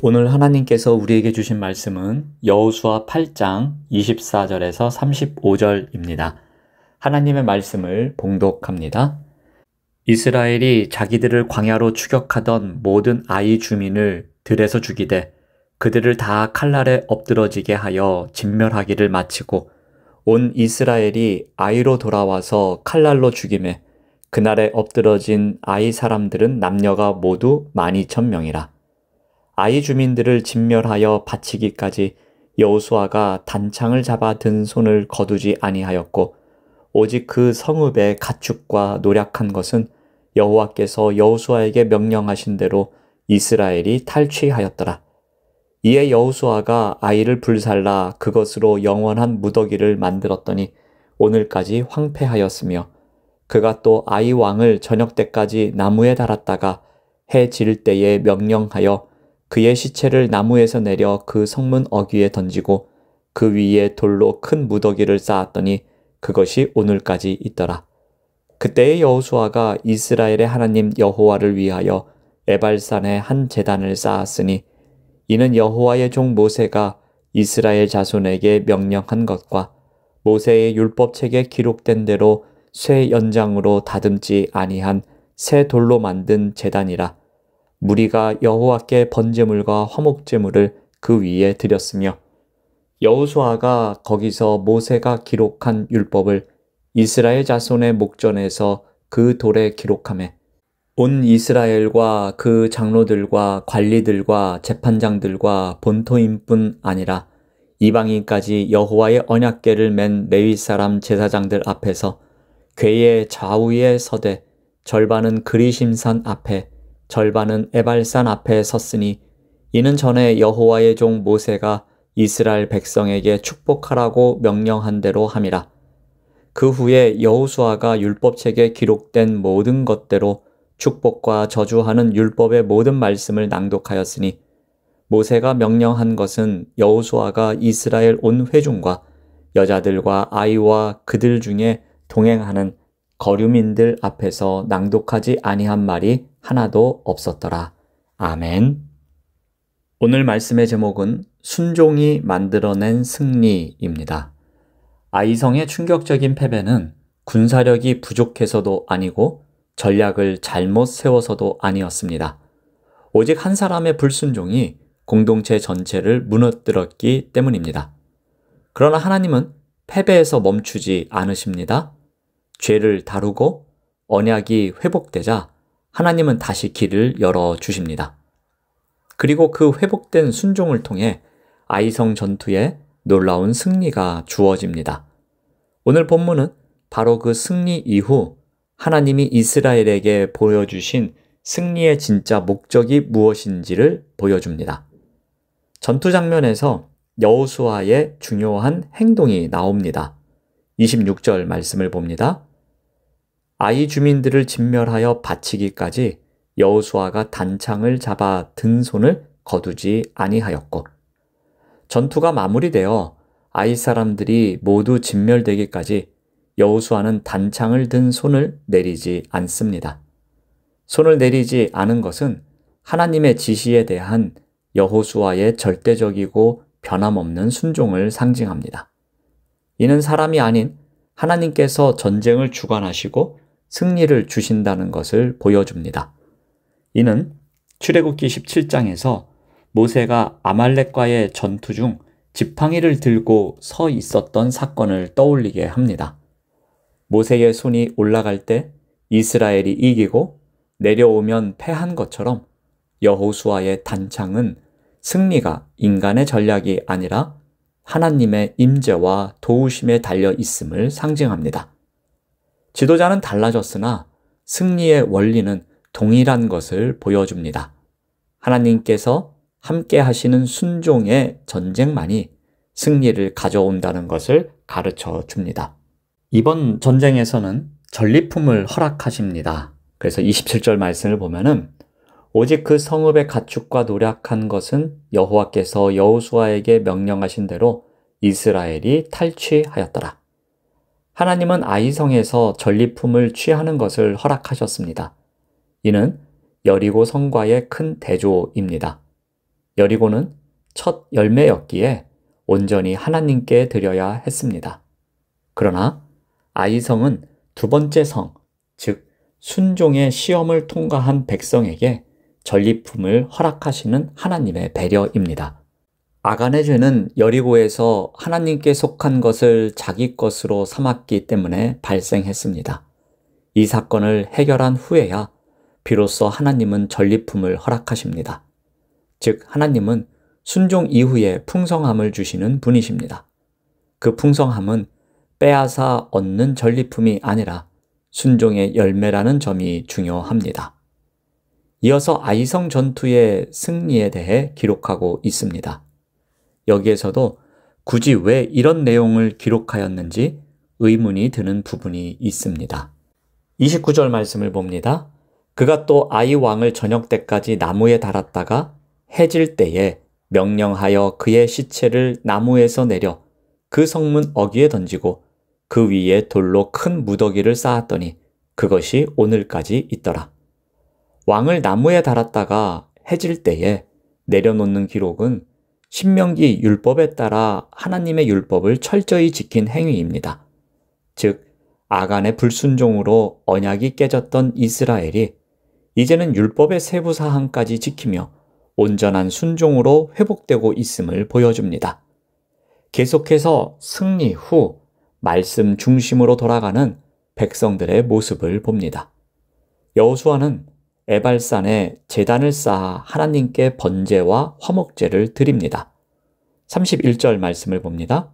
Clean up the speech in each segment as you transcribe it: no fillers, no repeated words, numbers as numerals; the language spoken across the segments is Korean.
오늘 하나님께서 우리에게 주신 말씀은 여호수아 8장 24절에서 35절입니다. 하나님의 말씀을 봉독합니다. 이스라엘이 자기들을 광야로 추격하던 모든 아이 주민을 들에서 죽이되 그들을 다 칼날에 엎드러지게 하여 진멸하기를 마치고 온 이스라엘이 아이로 돌아와서 칼날로 죽임에 그날에 엎드러진 아이 사람들은 남녀가 모두 12,000명이라. 아이 주민들을 진멸하여 바치기까지 여호수아가 단창을 잡아 든 손을 거두지 아니하였고 오직 그 성읍의 가축과 노략한 것은 여호와께서 여호수아에게 명령하신 대로 이스라엘이 탈취하였더라. 이에 여호수아가 아이를 불살라 그것으로 영원한 무더기를 만들었더니 오늘까지 황폐하였으며 그가 또 아이 왕을 저녁 때까지 나무에 달았다가 해 질 때에 명령하여 그의 시체를 나무에서 내려 그 성문 어귀에 던지고 그 위에 돌로 큰 무더기를 쌓았더니 그것이 오늘까지 있더라. 그때의 여호수아가 이스라엘의 하나님 여호와를 위하여 에발산에 한 제단을 쌓았으니 이는 여호와의 종 모세가 이스라엘 자손에게 명령한 것과 모세의 율법책에 기록된 대로 쇠 연장으로 다듬지 아니한 새 돌로 만든 제단이라. 무리가 여호와께 번제물과 화목제물을 그 위에 드렸으며 여호수아가 거기서 모세가 기록한 율법을 이스라엘 자손의 목전에서 그 돌에 기록하매 온 이스라엘과 그 장로들과 관리들과 재판장들과 본토인뿐 아니라 이방인까지 여호와의 언약궤를 맨 레위 사람 제사장들 앞에서 궤의 좌우에 서되 절반은 그리심산 앞에 절반은 에발산 앞에 섰으니 이는 전에 여호와의 종 모세가 이스라엘 백성에게 축복하라고 명령한 대로 함이라. 그 후에 여호수아가 율법책에 기록된 모든 것대로 축복과 저주하는 율법의 모든 말씀을 낭독하였으니 모세가 명령한 것은 여호수아가 이스라엘 온 회중과 여자들과 아이와 그들 중에 동행하는 거류민들 앞에서 낭독하지 아니한 말이 하나도 없었더라. 아멘. 오늘 말씀의 제목은 순종이 만들어낸 승리입니다. 아이성의 충격적인 패배는 군사력이 부족해서도 아니고 전략을 잘못 세워서도 아니었습니다. 오직 한 사람의 불순종이 공동체 전체를 무너뜨렸기 때문입니다. 그러나 하나님은 패배에서 멈추지 않으십니다. 죄를 다루고 언약이 회복되자 하나님은 다시 길을 열어주십니다. 그리고 그 회복된 순종을 통해 아이성 전투에 놀라운 승리가 주어집니다. 오늘 본문은 바로 그 승리 이후 하나님이 이스라엘에게 보여주신 승리의 진짜 목적이 무엇인지를 보여줍니다. 전투 장면에서 여호수아의 중요한 행동이 나옵니다. 26절 말씀을 봅니다. 아이 주민들을 진멸하여 바치기까지 여호수아가 단창을 잡아 든 손을 거두지 아니하였고 전투가 마무리되어 아이 사람들이 모두 진멸되기까지 여호수아는 단창을 든 손을 내리지 않습니다. 손을 내리지 않은 것은 하나님의 지시에 대한 여호수아의 절대적이고 변함없는 순종을 상징합니다. 이는 사람이 아닌 하나님께서 전쟁을 주관하시고 승리를 주신다는 것을 보여줍니다. 이는 출애굽기 17장에서 모세가 아말렉과의 전투 중 지팡이를 들고 서 있었던 사건을 떠올리게 합니다. 모세의 손이 올라갈 때 이스라엘이 이기고 내려오면 패한 것처럼 여호수아의 단창은 승리가 인간의 전략이 아니라 하나님의 임재와 도우심에 달려 있음을 상징합니다. 지도자는 달라졌으나 승리의 원리는 동일한 것을 보여줍니다. 하나님께서 함께 하시는 순종의 전쟁만이 승리를 가져온다는 것을 가르쳐 줍니다. 이번 전쟁에서는 전리품을 허락하십니다. 그래서 27절 말씀을 보면은 오직 그 성읍의 가축과 노략한 것은 여호와께서 여호수아에게 명령하신 대로 이스라엘이 탈취하였더라. 하나님은 아이성에서 전리품을 취하는 것을 허락하셨습니다. 이는 여리고 성과의 큰 대조입니다. 여리고는 첫 열매였기에 온전히 하나님께 드려야 했습니다. 그러나 아이성은 두 번째 성, 즉 순종의 시험을 통과한 백성에게 전리품을 허락하시는 하나님의 배려입니다. 아간의 죄는 여리고에서 하나님께 속한 것을 자기 것으로 삼았기 때문에 발생했습니다. 이 사건을 해결한 후에야 비로소 하나님은 전리품을 허락하십니다. 즉 하나님은 순종 이후에 풍성함을 주시는 분이십니다. 그 풍성함은 빼앗아 얻는 전리품이 아니라 순종의 열매라는 점이 중요합니다. 이어서 아이성 전투의 승리에 대해 기록하고 있습니다. 여기에서도 굳이 왜 이런 내용을 기록하였는지 의문이 드는 부분이 있습니다. 29절 말씀을 봅니다. 그가 또 아이 왕을 저녁 때까지 나무에 달았다가 해질 때에 명령하여 그의 시체를 나무에서 내려 그 성문 어귀에 던지고 그 위에 돌로 큰 무더기를 쌓았더니 그것이 오늘까지 있더라. 왕을 나무에 달았다가 해질 때에 내려놓는 기록은 신명기 율법에 따라 하나님의 율법을 철저히 지킨 행위입니다. 즉 아간의 불순종으로 언약이 깨졌던 이스라엘이 이제는 율법의 세부 사항까지 지키며 온전한 순종으로 회복되고 있음을 보여줍니다. 계속해서 승리 후 말씀 중심으로 돌아가는 백성들의 모습을 봅니다. 여호수아는 에발산에 제단을 쌓아 하나님께 번제와 화목제를 드립니다. 31절 말씀을 봅니다.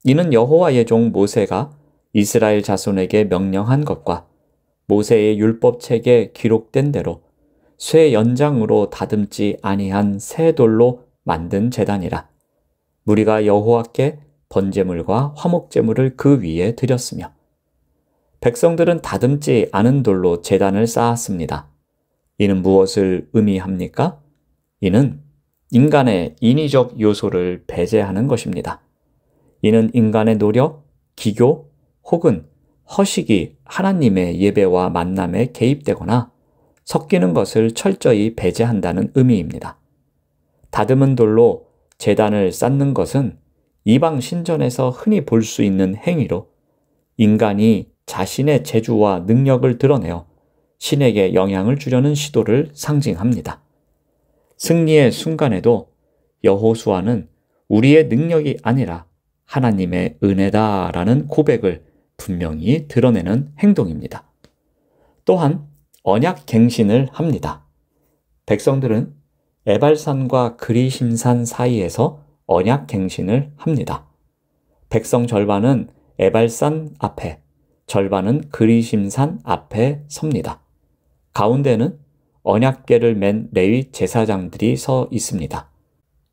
이는 여호와의 종 모세가 이스라엘 자손에게 명령한 것과 모세의 율법책에 기록된 대로 쇠 연장으로 다듬지 아니한 새 돌로 만든 제단이라. 무리가 여호와께 번제물과 화목제물을 그 위에 드렸으며 백성들은 다듬지 않은 돌로 제단을 쌓았습니다. 이는 무엇을 의미합니까? 이는 인간의 인위적 요소를 배제하는 것입니다. 이는 인간의 노력, 기교 혹은 허식이 하나님의 예배와 만남에 개입되거나 섞이는 것을 철저히 배제한다는 의미입니다. 다듬은 돌로 제단을 쌓는 것은 이방 신전에서 흔히 볼 수 있는 행위로 인간이 자신의 재주와 능력을 드러내어 신에게 영향을 주려는 시도를 상징합니다. 승리의 순간에도 여호수아는 우리의 능력이 아니라 하나님의 은혜다라는 고백을 분명히 드러내는 행동입니다. 또한 언약 갱신을 합니다. 백성들은 에발산과 그리심산 사이에서 언약 갱신을 합니다. 백성 절반은 에발산 앞에, 절반은 그리심산 앞에 섭니다. 가운데는 언약궤를 맨 레위 제사장들이 서 있습니다.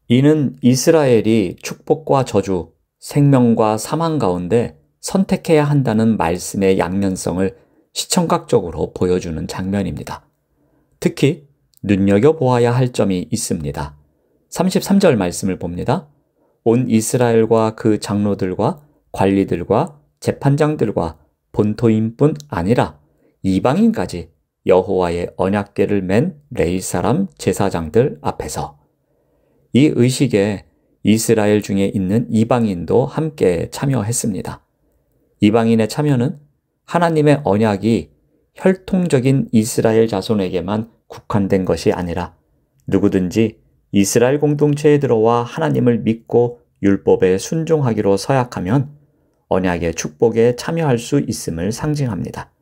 이는 이스라엘이 축복과 저주, 생명과 사망 가운데 선택해야 한다는 말씀의 양면성을 시청각적으로 보여주는 장면입니다. 특히 눈여겨보아야 할 점이 있습니다. 33절 말씀을 봅니다. 온 이스라엘과 그 장로들과 관리들과 재판장들과 본토인뿐 아니라 이방인까지 여호와의 언약궤를 맨 레위 사람 제사장들 앞에서 이 의식에 이스라엘 중에 있는 이방인도 함께 참여했습니다. 이방인의 참여는 하나님의 언약이 혈통적인 이스라엘 자손에게만 국한된 것이 아니라 누구든지 이스라엘 공동체에 들어와 하나님을 믿고 율법에 순종하기로 서약하면 언약의 축복에 참여할 수 있음을 상징합니다.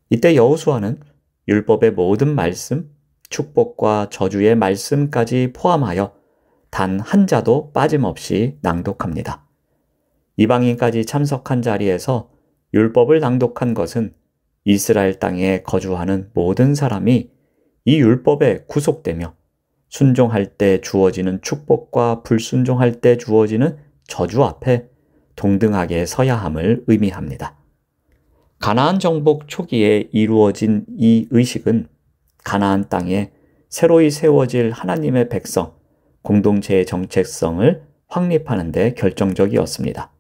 이때 여호수아는 율법의 모든 말씀, 축복과 저주의 말씀까지 포함하여 단 한 자도 빠짐없이 낭독합니다. 이방인까지 참석한 자리에서 율법을 낭독한 것은 이스라엘 땅에 거주하는 모든 사람이 이 율법에 구속되며 순종할 때 주어지는 축복과 불순종할 때 주어지는 저주 앞에 동등하게 서야 함을 의미합니다. 가나안 정복 초기에 이루어진 이 의식은 가나안 땅에 새로이 세워질 하나님의 백성, 공동체의 정체성을 확립하는 데 결정적이었습니다.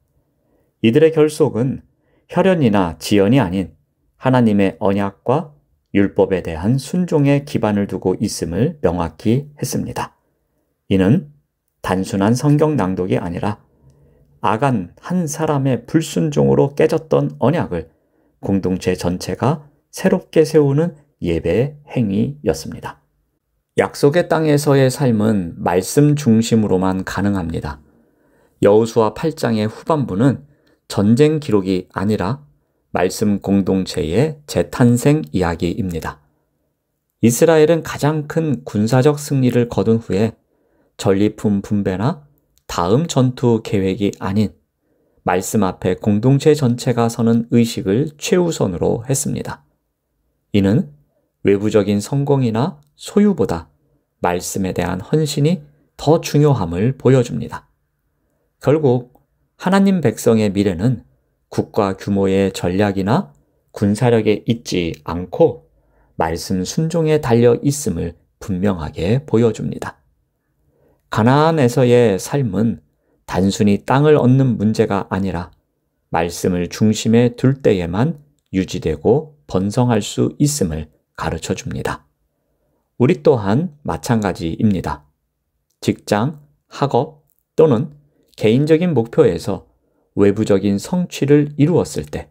이들의 결속은 혈연이나 지연이 아닌 하나님의 언약과 율법에 대한 순종에 기반을 두고 있음을 명확히 했습니다. 이는 단순한 성경 낭독이 아니라 아간 한 사람의 불순종으로 깨졌던 언약을 공동체 전체가 새롭게 세우는 예배 행위였습니다. 약속의 땅에서의 삶은 말씀 중심으로만 가능합니다. 여호수아 8장의 후반부는 전쟁 기록이 아니라 말씀 공동체의 재탄생 이야기입니다. 이스라엘은 가장 큰 군사적 승리를 거둔 후에 전리품 분배나 다음 전투 계획이 아닌 말씀 앞에 공동체 전체가 서는 의식을 최우선으로 했습니다. 이는 외부적인 성공이나 소유보다 말씀에 대한 헌신이 더 중요함을 보여줍니다. 결국 하나님 백성의 미래는 국가 규모의 전략이나 군사력에 있지 않고 말씀 순종에 달려 있음을 분명하게 보여줍니다. 가나안에서의 삶은 단순히 땅을 얻는 문제가 아니라 말씀을 중심에 둘 때에만 유지되고 번성할 수 있음을 가르쳐 줍니다. 우리 또한 마찬가지입니다. 직장, 학업 또는 개인적인 목표에서 외부적인 성취를 이루었을 때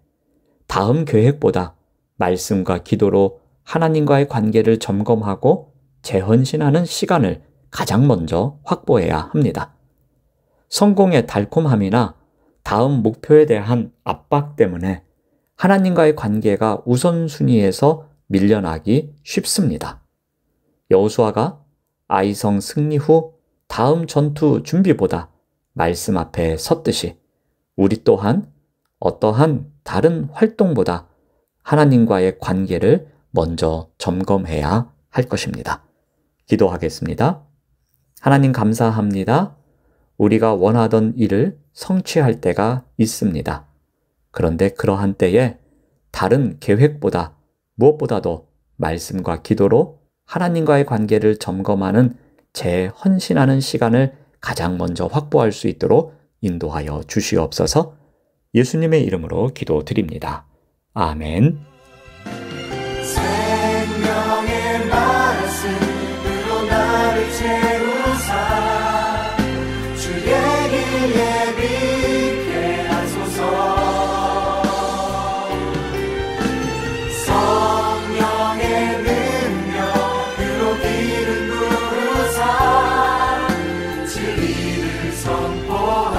다음 계획보다 말씀과 기도로 하나님과의 관계를 점검하고 재헌신하는 시간을 가장 먼저 확보해야 합니다. 성공의 달콤함이나 다음 목표에 대한 압박 때문에 하나님과의 관계가 우선순위에서 밀려나기 쉽습니다. 여호수아가 아이성 승리 후 다음 전투 준비보다 말씀 앞에 섰듯이 우리 또한 어떠한 다른 활동보다 하나님과의 관계를 먼저 점검해야 할 것입니다. 기도하겠습니다. 하나님 감사합니다. 우리가 원하던 일을 성취할 때가 있습니다. 그런데 그러한 때에 다른 계획보다 무엇보다도 말씀과 기도로 하나님과의 관계를 점검하는 재헌신하는 시간을 가장 먼저 확보할 수 있도록 인도하여 주시옵소서. 예수님의 이름으로 기도드립니다. 아멘. 생명의 말씀으로 나를 채우사 주의 길 예비케 하소서. 성령의 능력으로 길을 부으사 진리를 선포